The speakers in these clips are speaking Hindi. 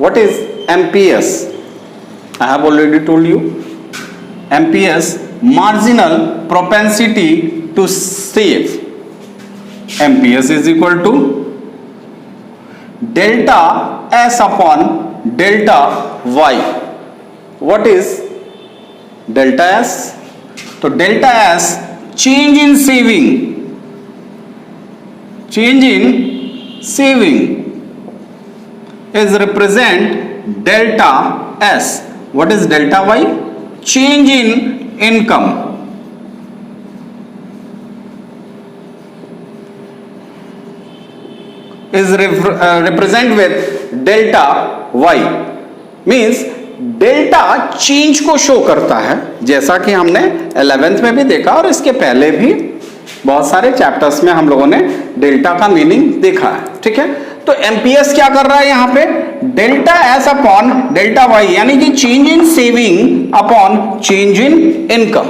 What is MPS? I have already told you. MPS, marginal propensity to save. MPS is equal to delta S upon delta Y. What is delta S? तो delta S change in saving. Change in saving is represent delta S. What is delta Y? Change in income. Is represent with delta Y. Means delta change को शो करता है, जैसा कि हमने 11th में भी देखा और इसके पहले भी बहुत सारे चैप्टर्स में हम लोगों ने डेल्टा का मीनिंग देखा है. ठीक है, तो एमपीएस क्या कर रहा है यहां पे? Delta S upon delta Y, यानी कि change in saving upon change in income.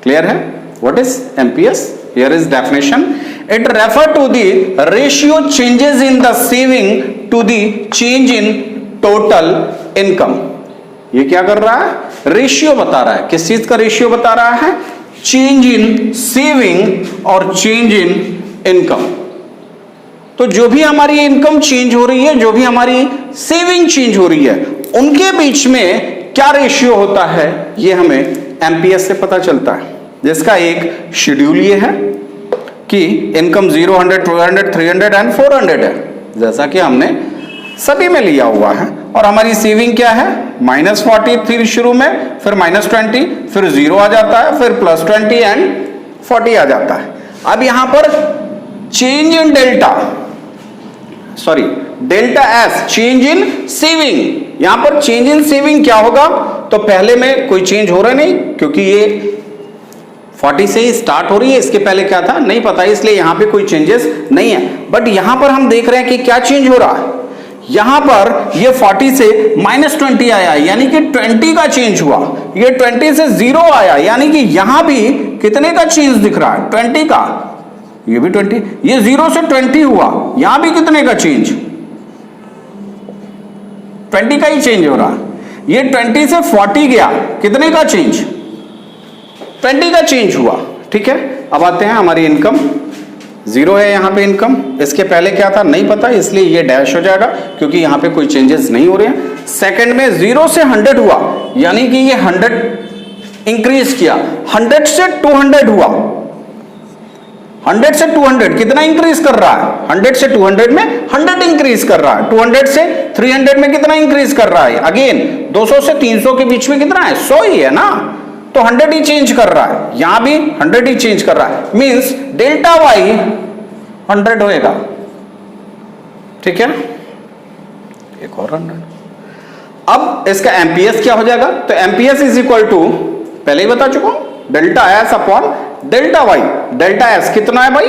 Clear है? What is MPS? Here is definition. It refer to the ratio changes in the saving to the change in total income. ये क्या कर रहा है? रेशियो बता रहा है. किस चीज का रेशियो बता रहा है? चेंज इन सेविंग और चेंज इन इनकम. तो जो भी हमारी इनकम चेंज हो रही है, जो भी हमारी सेविंग चेंज हो रही है, उनके बीच में क्या रेशियो होता है, ये हमें एमपीएस से पता चलता है. जिसका एक शेड्यूल ये है कि इनकम 0, 100, 200, 300 एंड 400 है, जैसा कि हमने सभी में लिया हुआ है. और हमारी सेविंग क्या है? -40 थी शुरू में, फिर -20, फिर 0 आ जाता है, फिर +20 एंड 40 आ जाता है. अब यहां पर change in delta, sorry delta S, change in saving. यहां पर चेंज इन सेविंग क्या होगा? तो पहले में कोई चेंज हो रहा नहीं, क्योंकि ये 40 से ही स्टार्ट हो रही है. इसके पहले क्या था नहीं पता, इसलिए यहां पे कोई चेंजेस नहीं है. बट यहां पर हम देख रहे हैं कि क्या चेंज हो रहा है. यहां पर ये 40 से -20 आया, यानी कि 20 का चेंज हुआ. ये 20 से 0 आया, यानी कि यहां भी कितने का चेंज दिख रहा है? 20 का. ये भी 20. ये 0 से 20 हुआ, यहां भी कितने का चेंज? 20 का ही चेंज हो रहा है. ये 20 से 40 गया, कितने का चेंज? 20 का चेंज हुआ. ठीक है, अब आते हैं हमारी इनकम. 0 है यहां पे इनकम. इसके पहले क्या था नहीं पता, इसलिए ये डैश हो जाएगा, क्योंकि यहां पे कोई चेंजेस नहीं हो रहे हैं. सेकंड में 0 से 100 हुआ, यानी कि ये 100 इंक्रीज किया. 100 से 200 हुआ. 100 से 200 कितना इंक्रीज कर रहा है? 100 से 200 में 100 इंक्रीज कर रहा है. 200 से 300 में कितना इंक्रीज कर रहा है? अगेन 200 से 300 के बीच में कितना है? 100 ही है ना, तो 100 ही चेंज कर रहा है. यहां भी 100 ही चेंज कर रहा है. मींस डेल्टा वाई 100 होएगा. ठीक है, एक और 100. अब इसका एमपीएस क्या हो जाएगा? तो एमपीएस इज इक्वल टू, पहले ही बता चुका हूं, delta S upon delta Y. Delta S कितना है भाई?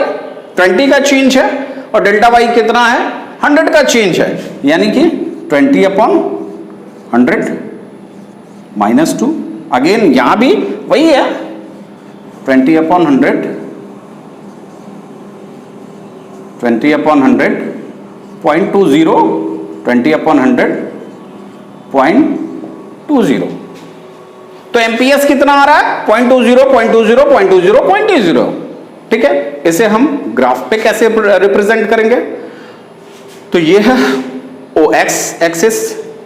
20 का चेंज है, और डेल्टा वाई कितना है? 100 का चेंज है, यानी कि 20 अपॉन 100 -2. अगेन यहां भी वही है, 20 अपॉन 100, 20 अपॉन 100 0.20, 20 अपॉन 100 0.20. तो एमपीएस कितना आ रहा है? 0.20, 0.20, 0.20, 0.20. ठीक है, इसे हम ग्राफ पे कैसे रिप्रेजेंट करेंगे? तो ये है OX एक्सिस,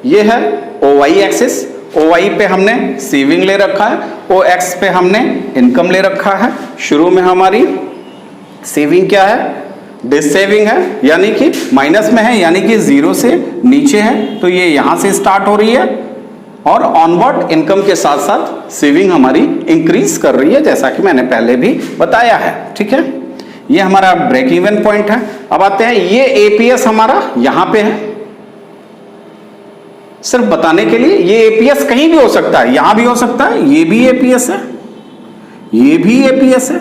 ये है OY एक्सिस. OY पे हमने सेविंग ले रखा है, OX पे हमने इनकम ले रखा है. शुरू में हमारी सेविंग क्या है? डिस सेविंग है, यानी कि माइनस में है, यानी कि 0 से नीचे है, तो ये यहां से स्टार्ट हो रही है, और ऑनवर्ड इनकम के साथ साथ सेविंग हमारी इंक्रीज कर रही है, जैसा कि मैंने पहले भी बताया है. ठीक है, ये हमारा ब्रेक इवन पॉइंट है. अब आते हैं, ये एपीएस हमारा यहां पे है. सिर्फ बताने के लिए, ये एपीएस कहीं भी हो सकता है, यहां भी हो सकता है, ये भी एपीएस है, ये भी एपीएस है.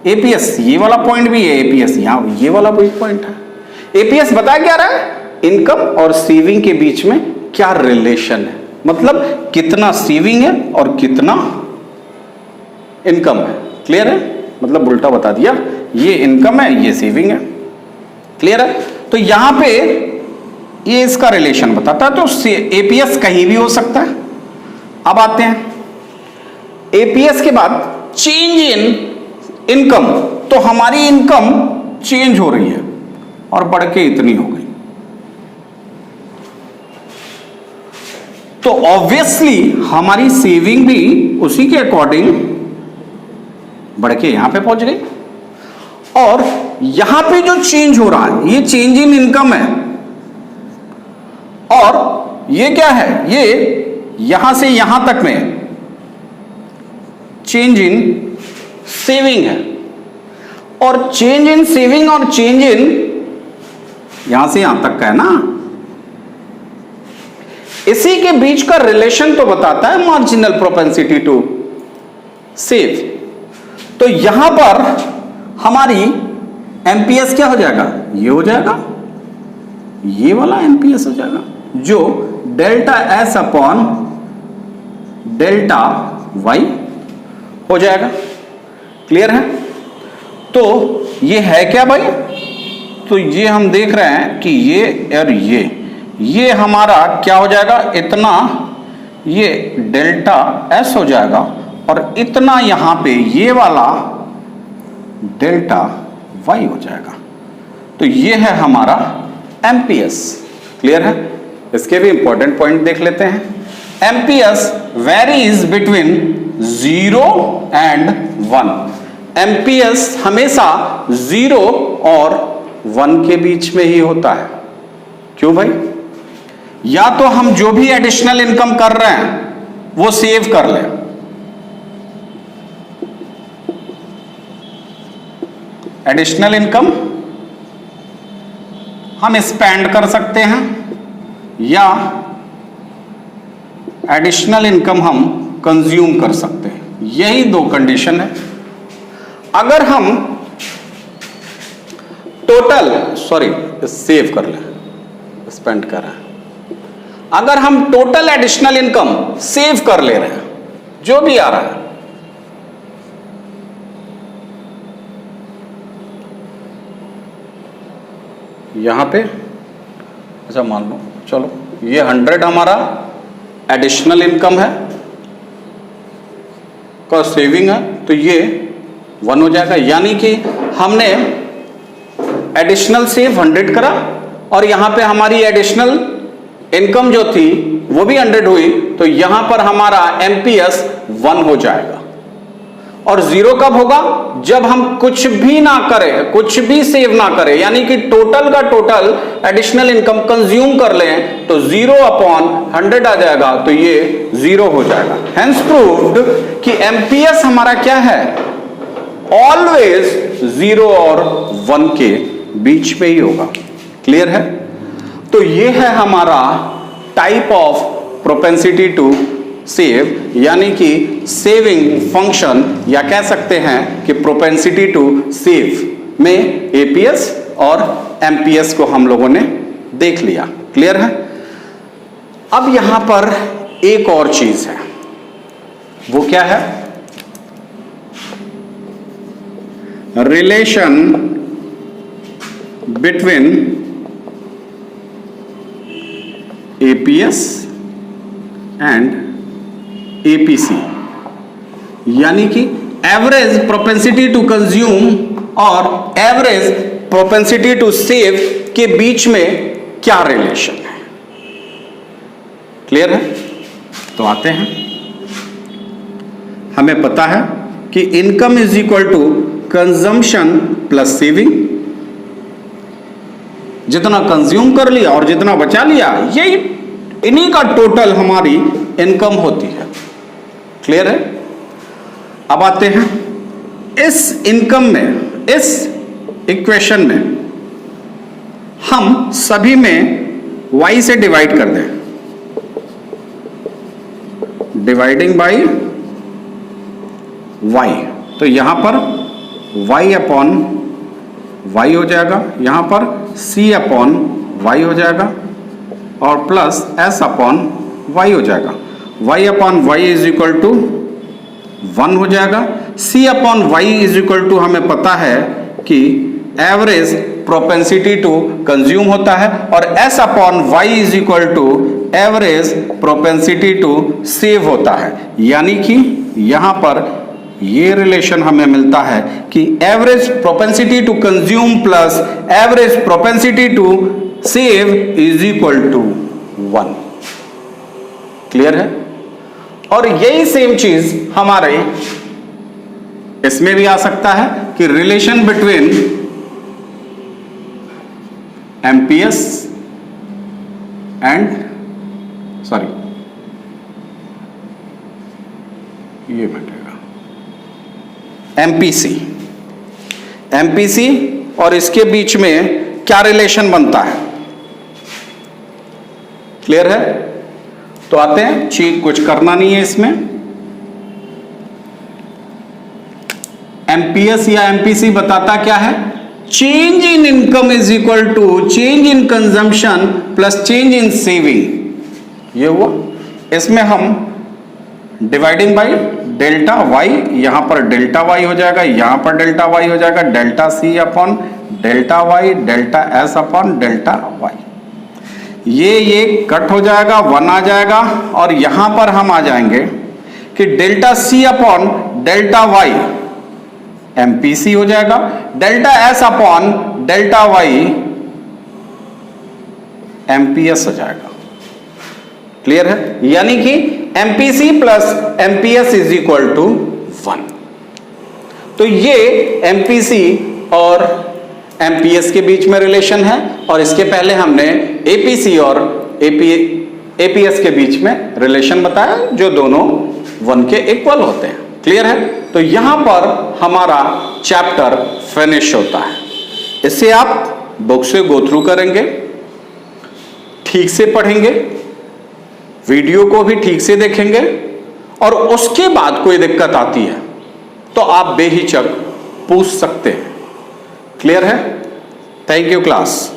एपीएस ये वाला पॉइंट भी है, एपीएस यहां ये वाला पॉइंट है. एपीएस बता क्या रहा है? इनकम और सेविंग के बीच में क्या रिलेशन है, मतलब कितना सेविंग है और कितना इनकम है. क्लियर है? मतलब उल्टा बता दिया, ये इनकम है, ये सेविंग है. क्लियर है? तो यहां पे ये इसका रिलेशन बताता है। तो एपीएस कहीं भी हो सकता है। अब आते हैं एपीएस के बाद चेंज इन इनकम। तो हमारी इनकम चेंज हो रही है और बढ़ के इतनी हो गई, तो ऑब्वियसली हमारी सेविंग भी उसी के अकॉर्डिंग बढ़ के यहां पे पहुंच गई। और यहां पे जो चेंज हो रहा है ये चेंज इन इनकम है, और ये क्या है, ये यहां से यहां तक में चेंज इन सेविंग है। और चेंज इन सेविंग और चेंज इन यहां से यहां तक का है ना, इसी के बीच का रिलेशन तो बताता है मार्जिनल प्रोपेंसिटी टू सेव। तो यहां पर हमारी एमपीएस क्या हो जाएगा, ये हो जाएगा, ये वाला एमपीएस हो जाएगा, जो delta S upon delta Y हो जाएगा। क्लियर है? तो ये है क्या भाई, तो ये हम देख रहे हैं कि ये और ये हमारा क्या हो जाएगा, इतना ये डेल्टा एस हो जाएगा, और इतना यहां पे ये वाला डेल्टा वाई हो जाएगा। तो ये है हमारा एमपीएस। क्लियर है? इसके भी इंपॉर्टेंट पॉइंट देख लेते हैं। MPS varies between 0 and 1। MPS हमेशा 0 और 1 के बीच में ही होता है। क्यों भाई? या तो हम जो भी एडिशनल इनकम कर रहे हैं वो सेव कर लें, एडिशनल इनकम हम स्पेंड कर सकते हैं, या एडिशनल इनकम हम कंज्यूम कर सकते हैं। यही दो कंडीशन है। अगर हम टोटल सेव कर लें, स्पेंड कर रहे हैं, अगर हम टोटल एडिशनल इनकम सेव कर ले रहे हैं, जो भी आ रहा है, यहां पे अच्छा मान लो, चलो ये 100 हमारा एडिशनल इनकम है का सेविंग है, तो ये 1 हो जाएगा। यानी कि हमने एडिशनल सेव 100 करा, और यहां पे हमारी एडिशनल इनकम जो थी वो भी 100 हुई, तो यहां पर हमारा एमपीएस 1 हो जाएगा। और 0 कब होगा, जब हम कुछ भी ना करें, कुछ भी सेव ना करें, यानी कि टोटल का टोटल एडिशनल इनकम कंज्यूम कर लें, तो 0 अपॉन 100 आ जाएगा, तो ये 0 हो जाएगा। हेंस प्रूव्ड कि एमपीएस हमारा क्या है, ऑलवेज 0 और 1 के बीच में ही होगा। क्लियर है? तो ये है हमारा type of propensity to save, यानी कि सेविंग फंक्शन, या कह सकते हैं कि प्रोपेंसिटी टू सेव में एपीएस और एमपीएस को हम लोगों ने देख लिया। क्लियर है? अब यहां पर एक और चीज है, वो क्या है, relation between APS and APC, यानी कि एवरेज प्रोपेंसिटी टू कंज्यूम और एवरेज प्रोपेंसिटी टू सेव के बीच में क्या रिलेशन है। क्लियर है? तो आते हैं, हमें पता है कि income is equal to consumption plus saving. जितना कंज्यूम कर लिया और जितना बचा लिया, यही इन्हीं का टोटल हमारी इनकम होती है। क्लियर है? अब आते हैं इस इनकम में, इस इक्वेशन में हम सभी में y से डिवाइड कर दें, डिवाइडिंग बाय y, तो यहां पर y अपॉन y हो जाएगा, यहां पर c अपॉन y हो जाएगा, और प्लस s अपॉन y हो जाएगा। y upon y is equal to 1 हो जाएगा। c upon y is equal to हमें पता है कि एवरेज प्रोपेंसिटी टू कंज्यूम होता है, और S upon Y is equal to average propensity to save होता है। यानी कि यहां पर ये रिलेशन हमें मिलता है कि average propensity to consume plus average propensity to save is equal to 1। Clear है? और यही सेम चीज हमारे इसमें भी आ सकता है कि रिलेशन बिटवीन एमपीएस एंड ये बैठेगा एमपीसी और इसके बीच में क्या रिलेशन बनता है? क्लियर है? तो आते हैं, ठीक कुछ करना नहीं है इसमें। एमपीएस या एमपीसी बताता क्या है? Change in income is equal to change in consumption plus change in saving. ये हुआ। इसमें हम डिवाइडिंग बाई डेल्टा वाई, यहां पर डेल्टा वाई हो जाएगा, यहां पर डेल्टा वाई हो जाएगा, delta C upon delta Y, delta S upon delta Y. ये कट हो जाएगा, 1 आ जाएगा, और यहां पर हम आ जाएंगे कि delta C upon delta Y MPC हो जाएगा, delta S upon delta Y MPS हो जाएगा। क्लियर है? यानी कि MPC plus MPS is equal to 1। तो ये एमपीसी और एमपीएस के बीच में रिलेशन है, और इसके पहले हमने एपीसी और एपीएस के बीच में रिलेशन बताया, जो दोनों 1 के इक्वल होते हैं। क्लियर है? तो यहां पर हमारा चैप्टर फिनिश होता है। इससे आप बुक से गो थ्रू करेंगे, ठीक से पढ़ेंगे, वीडियो को भी ठीक से देखेंगे, और उसके बाद कोई दिक्कत आती है तो आप बेहिचक पूछ सकते हैं। क्लियर है? Thank you class.